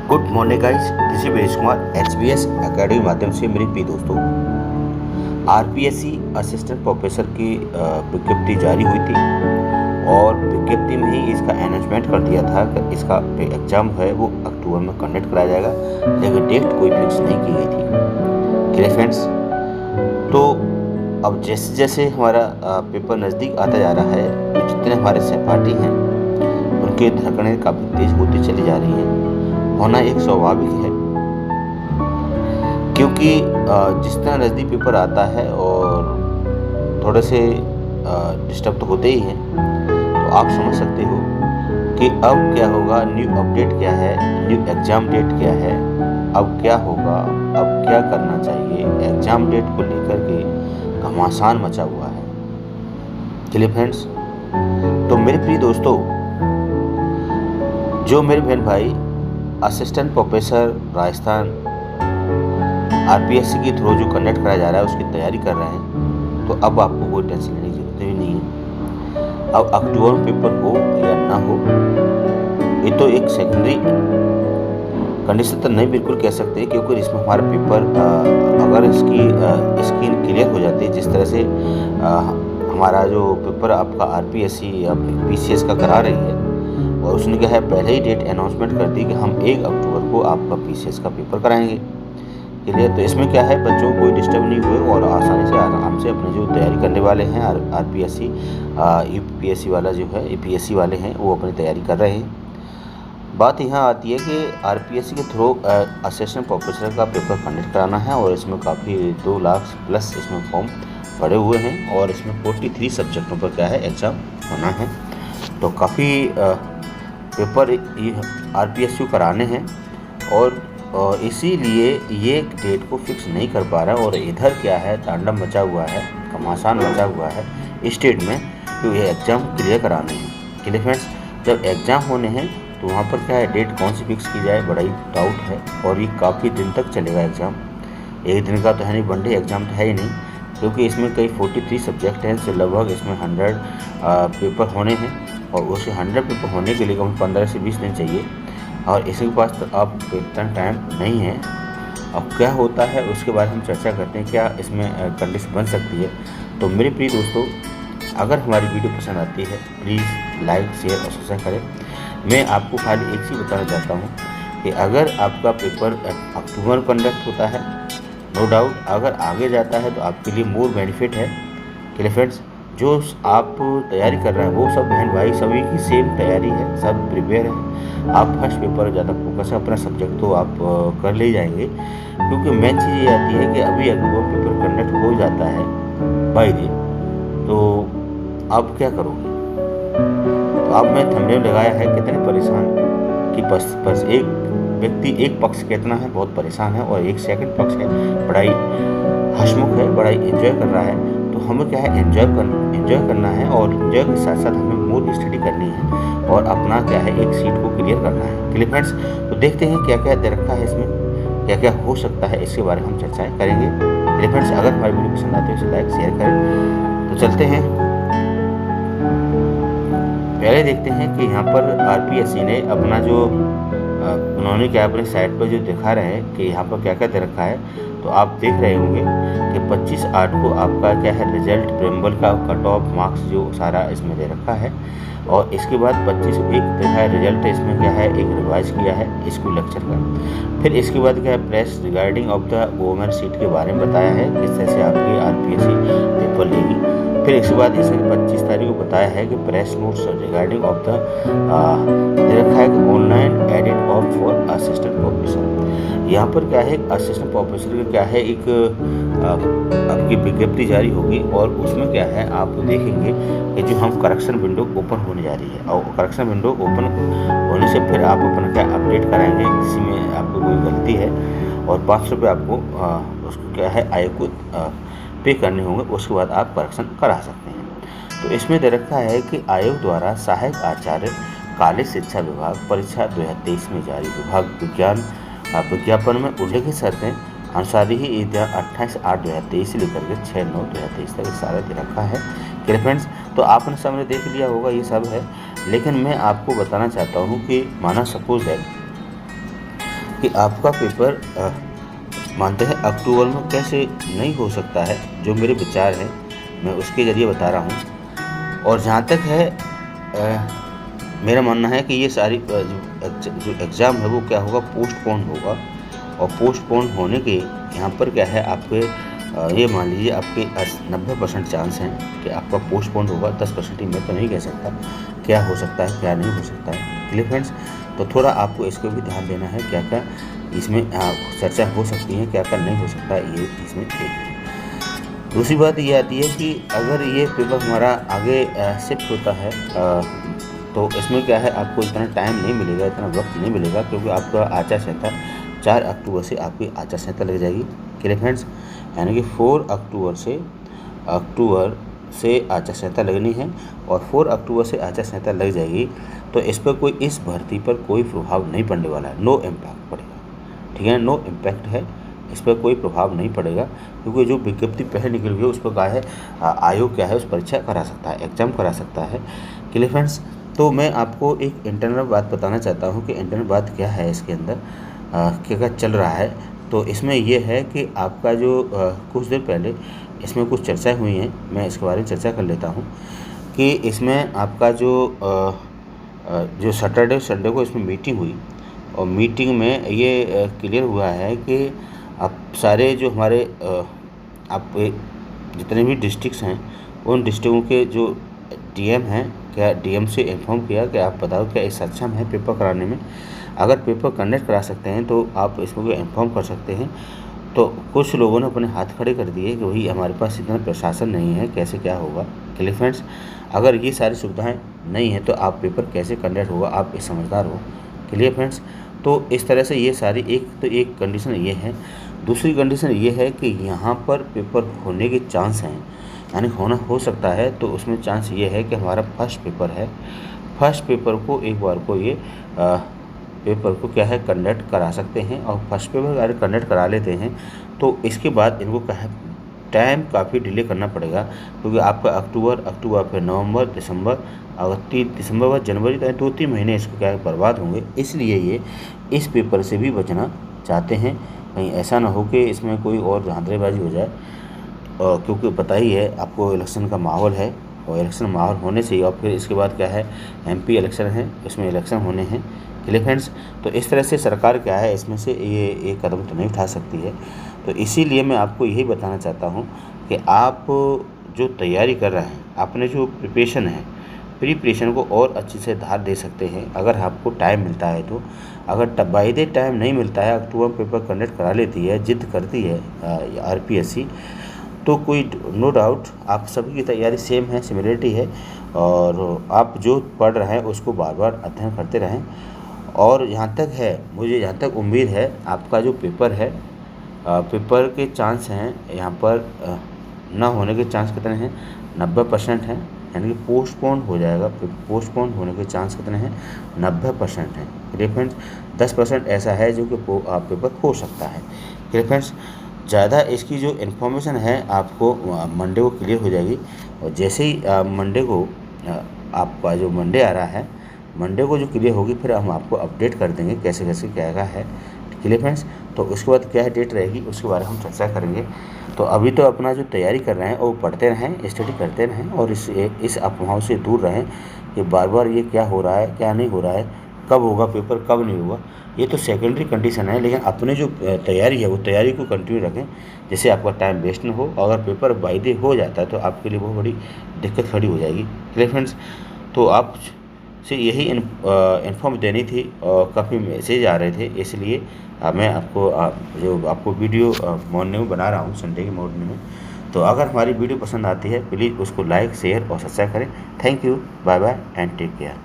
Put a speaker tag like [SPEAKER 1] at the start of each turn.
[SPEAKER 1] Good morning guys, this is Viresh Kumar HBs academy माध्यम से मेरे प्रिय दोस्तों। आरपीएससी असिस्टेंट प्रोफेसर की विज्ञप्ति जारी हुई थी और विज्ञप्ति में ही इसका अनाउंसमेंट कर दिया था कि इसका एग्ज़ाम है वो अक्टूबर में कंडक्ट कराया जाएगा, लेकिन डेट कोई फिक्स नहीं की गई थी। क्लियर फ्रेंड्स, तो अब जैसे जैसे हमारा पेपर नज़दीक आता जा रहा है तो जितने हमारे सहपाठी हैं उनकी धड़कनें काफ़ी तेज़ होती चली जा रही हैं। होना एक स्वाभाविक है, क्योंकि जिस तरह नज़दीक पेपर आता है और थोड़े से डिस्टर्ब तो होते ही हैं, तो आप समझ सकते हो कि अब क्या होगा, न्यू अपडेट क्या है, न्यू एग्ज़ाम डेट क्या है, अब क्या होगा, अब क्या करना चाहिए। एग्ज़ाम डेट को लेकर के घमासान मचा हुआ है। चलिए फ्रेंड्स, तो मेरे प्रिय दोस्तों, जो मेरे बहन भाई असिस्टेंट प्रोफेसर राजस्थान आरपीएससी के थ्रू जो कंडक्ट कराया जा रहा है उसकी तैयारी कर रहे हैं, तो अब आपको कोई टेंशन लेने की जरूरत भी नहीं है। अब अक्टूबर में पेपर हो या ना हो, ये तो एक सेकेंडरी कंडीशन तो नहीं बिल्कुल कह सकते, क्योंकि इसमें हमारा पेपर अगर इसकी स्क्रीन क्लियर हो जाती है, जिस तरह से हमारा जो पेपर आपका आरपीएससी या पीसीएस का करा रही है, और उसने क्या है पहले ही डेट अनाउंसमेंट कर दी कि हम 1 अक्टूबर को आपका पीसीएस का पेपर कराएंगे। क्लियर, तो इसमें क्या है बच्चों को कोई डिस्टर्ब नहीं हुए और आसानी से आराम से अपने जो तैयारी करने वाले हैं आरपीएससी यूपीएससी वाला जो है यूपीएससी वाले हैं वो अपनी तैयारी कर रहे हैं। बात यहाँ आती है कि आरपीएससी के थ्रू असिस्टेंट प्रोफेसर का पेपर कंडक्ट कराना है और इसमें काफ़ी 2 लाख प्लस इसमें फॉर्म पड़े हुए हैं और इसमें 43 सब्जेक्टों पर क्या है एग्ज़ाम होना है। तो काफ़ी पेपर आरपीएससी को कराने हैं और इसीलिए ये डेट को फिक्स नहीं कर पा रहा है। और इधर क्या है तांडव मचा हुआ है, घमासान मचा हुआ है स्टेट में, तो ये एग्ज़ाम क्लियर कराने हैं। क्लियर फ्रेंड्स, जब एग्ज़ाम होने हैं तो वहाँ पर क्या है डेट कौन सी फिक्स की जाए, बड़ा ही डाउट है। और ये काफ़ी दिन तक चलेगा एग्ज़ाम, एक दिन का तो है नहीं, वनडे एग्ज़ाम तो है ही नहीं, क्योंकि इसमें कई 43 सब्जेक्ट हैं, तो लगभग इसमें 100 पेपर होने हैं और उसे 100 पेपर होने के लिए कम 15 से 20 दिन चाहिए और इसके पास तो अब इतना टाइम नहीं है। अब क्या होता है उसके बारे में हम चर्चा करते हैं, क्या इसमें कंडीशन बन सकती है। तो मेरे प्रिय दोस्तों, अगर हमारी वीडियो पसंद आती है प्लीज़ लाइक शेयर और सब्सक्राइब करें। मैं आपको खाली एक चीज़ बताना चाहता हूँ कि अगर आपका पेपर अक्टूबर कंडक्ट होता है, नो डाउट अगर आगे जाता है तो आपके लिए मोर बेनिफिट है। क्लियर फ्रेंड्स, जो आप तैयारी कर रहे हैं वो सब बहन भाई सभी की सेम तैयारी है, सब प्रिपेयर है। आप फर्स्ट पेपर ज़्यादा फोकस है, अपना सब्जेक्ट तो आप कर ले जाएंगे, क्योंकि मेन चीज़ ये आती है कि अभी अक्टूबर पेपर कंडक्ट हो जाता है बाई डे, तो आप क्या करोगे। तो आप में थंबनेल लगाया है कितने परेशान कि बस एक व्यक्ति एक पक्ष कितना है बहुत परेशान है और एक सेकंड पक्ष है बड़ा ही हंसमुख है, बड़ा ही एंजॉय कर रहा है। तो हमें क्या है एंजॉय करना है और एंजॉय के साथ साथ हमें मोर स्टडी करनी है और अपना क्या है एक सीट को क्लियर करना है। क्लियर फ्रेंड्स, तो देखते हैं क्या क्या दे रखा है इसमें, क्या क्या हो सकता है, इसके बारे में हम चर्चाएँ करेंगे। क्लियर फ्रेंड्स, अगर हमारी वीडियो पसंद आती है उसे लाइक शेयर करें। तो चलते हैं, पहले देखते हैं कि यहाँ पर आरपीएससी ने अपना जो उन्होंने क्या अपने साइट पर जो दिखा रहे हैं कि यहाँ पर क्या क्या दे रखा है। तो आप देख रहे होंगे कि 25/8 को आपका क्या है रिजल्ट प्रिम्बल का कट ऑफ मार्क्स जो सारा इसमें दे रखा है और इसके बाद 25/1 देखा है रिजल्ट, इसमें क्या है एक रिवाइज किया है स्कूल लेक्चर का। फिर इसके बाद क्या है press regarding of the women seat के बारे में बताया है, किस तरह से आपकी आरपीएससी पेपर लेगी। फिर इसके बाद इसने 25 तारीख को बताया है कि press notes regarding of the they रखा है online edit of for assistant professor. यहाँ पर क्या है असिस्टेंट प्रोफेसर का क्या है एक आपकी विज्ञप्ति जारी होगी और उसमें क्या है आप देखेंगे कि जो हम करेक्शन विंडो ओपन होने जा रही है और करेक्शन विंडो ओपन होने से फिर आप अपना क्या अपडेट कराएंगे, किसी में आपको कोई गलती है और 500 रुपये आपको उसको क्या है आयोग को पे करने होंगे, उसके बाद आप करेक्शन करा सकते हैं। तो इसमें दे रखा है कि आयोग द्वारा सहायक आचार्य कॉलेज शिक्षा विभाग परीक्षा 2023 में जारी विभाग विज्ञापन में उल्लेखित शर्तें अनुसार ही 28/8/2023 से लेकर के 6/9/2023 तक सारा दे रखा है। क्लियर फ्रेंड्स, तो आपने सामने देख लिया होगा ये सब है, लेकिन मैं आपको बताना चाहता हूँ कि माना सपोज है कि आपका पेपर मानते हैं अक्टूबर में कैसे नहीं हो सकता है, जो मेरे विचार हैं मैं उसके ज़रिए बता रहा हूँ। और जहाँ तक है मेरा मानना है कि ये सारी जो एग्ज़ाम है वो क्या होगा, पोस्टपोन होगा। और पोस्टपोन होने के यहाँ पर क्या है, आपके ये मान लीजिए आपके 90% चांस हैं कि आपका पोस्टपोन होगा। 10% ही मैं तो नहीं कह सकता क्या हो सकता है क्या नहीं हो सकता है। क्लियर फ्रेंड्स, तो थोड़ा आपको इसको भी ध्यान देना है, क्या क्या इसमें चर्चा हो सकती है, क्या क्या नहीं हो सकता है, ये इसमें देखिए। दूसरी बात ये आती है कि अगर ये पेपर हमारा आगे शिफ्ट होता है तो इसमें क्या है, आपको इतना टाइम नहीं मिलेगा, इतना वक्त नहीं मिलेगा, क्योंकि आपका आचार संहिता 4 अक्टूबर से आपकी आचार संहिता लग जाएगी। क्लियर फ्रेंड्स, यानी कि 4 अक्टूबर से आचार संहिता लगनी है और 4 अक्टूबर से आचार संहिता लग जाएगी तो इस पर कोई, इस भर्ती पर कोई प्रभाव नहीं पड़ने वाला है, नो इम्पैक्ट पड़ेगा। ठीक है, नो इम्पैक्ट है, इस पर कोई प्रभाव नहीं पड़ेगा, क्योंकि जो विज्ञप्ति पहले निकल गई उस पर क्या है, आयोग क्या है उस परीक्षा करा सकता है, एग्जाम करा सकता है। क्लियर फ्रेंड्स, तो मैं आपको एक इंटरनल बात बताना चाहता हूँ कि इंटरनल बात क्या है इसके अंदर, क्या क्या चल रहा है। तो इसमें यह है कि आपका जो कुछ देर पहले इसमें कुछ चर्चाएं हुई हैं, मैं इसके बारे में चर्चा कर लेता हूं कि इसमें आपका जो सैटरडे संडे को इसमें मीटिंग हुई और मीटिंग में ये क्लियर हुआ है कि आप सारे जो हमारे आप जितने भी डिस्ट्रिक्ट्स हैं उन डिस्ट्रिक्टों के जो डीएम हैं, क्या डीएम से इन्फॉर्म किया कि आप बताओ क्या इस सक्षम है पेपर कराने में, अगर पेपर कंडक्ट करा सकते हैं तो आप इसको इन्फॉर्म कर सकते हैं। तो कुछ लोगों ने अपने हाथ खड़े कर दिए कि वही हमारे पास इतना प्रशासन नहीं है, कैसे क्या होगा। क्लियर फ्रेंड्स, अगर ये सारी सुविधाएं नहीं हैं तो आप पेपर कैसे कंडक्ट होगा, आप इस समझदार हो। क्लियर फ्रेंड्स, तो इस तरह से ये सारी एक कंडीशन ये है। दूसरी कंडीशन ये है कि यहाँ पर पेपर होने के चांस हैं, यानी होना हो सकता है, तो उसमें चांस ये है कि हमारा फर्स्ट पेपर है, फर्स्ट पेपर को एक बार को ये पेपर को क्या है कंडक्ट करा सकते हैं। और फर्स्ट पेपर अगर कंडक्ट करा लेते हैं तो इसके बाद इनको क्या है टाइम काफ़ी डिले करना पड़ेगा, क्योंकि आपका अक्टूबर फिर नवंबर, दिसंबर, अगर 3 दिसंबर बाद जनवरी तक 2-3 महीने इसको क्या है बर्बाद होंगे। इसलिए ये इस पेपर से भी बचना चाहते हैं, कहीं ऐसा ना हो कि इसमें कोई और धांधलीबाजी हो जाए। क्योंकि पता ही है आपको इलेक्शन का माहौल है और इलेक्शन माहौल होने से ही, और फिर इसके बाद क्या है एमपी इलेक्शन है, इसमें इलेक्शन होने हैं। क्लियर फ्रेंड्स, तो इस तरह से सरकार क्या है इसमें से ये एक कदम तो नहीं उठा सकती है। तो इसीलिए मैं आपको यही बताना चाहता हूँ कि आप जो तैयारी कर रहे हैं, आपने जो प्रिपरेशन को और अच्छे से धार दे सकते हैं अगर आपको टाइम मिलता है तो। अगर बाय द टाइम नहीं मिलता है, अक्टूबर में पेपर कंडक्ट करा लेती है, जिद करती है आरपीएससी, तो कोई नो डाउट आप सभी की तैयारी सेम है, सिमिलरिटी है, और आप जो पढ़ रहे हैं उसको बार बार अध्ययन करते रहें। और यहाँ तक है, मुझे यहाँ तक उम्मीद है आपका जो पेपर है, पेपर के चांस हैं यहाँ पर ना होने के चांस कितने हैं, 90% हैं, यानी कि पोस्टपोन हो जाएगा। पोस्टपोन होने के चांस कितने हैं, 90% हैं। क्लियर फ्रेंड्स, 10% ऐसा है जो कि पेपर हो सकता है। क्लियर फ्रेंड्स, ज़्यादा इसकी जो इन्फॉर्मेशन है आपको मंडे को क्लियर हो जाएगी। और जैसे ही मंडे को आपका जो मंडे आ रहा है, मंडे को जो क्लियर होगी फिर हम आपको अपडेट कर देंगे कैसे कैसे क्या क्या है। क्लियर फ्रेंड्स, तो उसके बाद क्या डेट रहेगी उसके बारे में हम चर्चा करेंगे। तो अभी तो अपना जो तैयारी कर रहे हैं वो पढ़ते रहें, स्टडी करते रहें, और इस अफवाहों से दूर रहें कि बार बार ये क्या हो रहा है क्या नहीं हो रहा है, कब होगा पेपर कब नहीं होगा, ये तो सेकेंडरी कंडीशन है। लेकिन अपने जो तैयारी है वो तैयारी को कंटिन्यू रखें, जिससे आपका टाइम वेस्ट ना हो। अगर पेपर बाय डे हो जाता है तो आपके लिए बहुत बड़ी दिक्कत खड़ी हो जाएगी। क्लियर फ्रेंड्स, तो आप से यही इन्फॉर्म देनी थी और काफ़ी मैसेज आ रहे थे, इसलिए मैं आपको वीडियो मॉर्निंग में बना रहा हूँ, संडे के मॉर्निंग में। तो अगर हमारी वीडियो पसंद आती है प्लीज़ उसको लाइक शेयर और सब्सक्राइब करें। Thank you, bye bye and take care.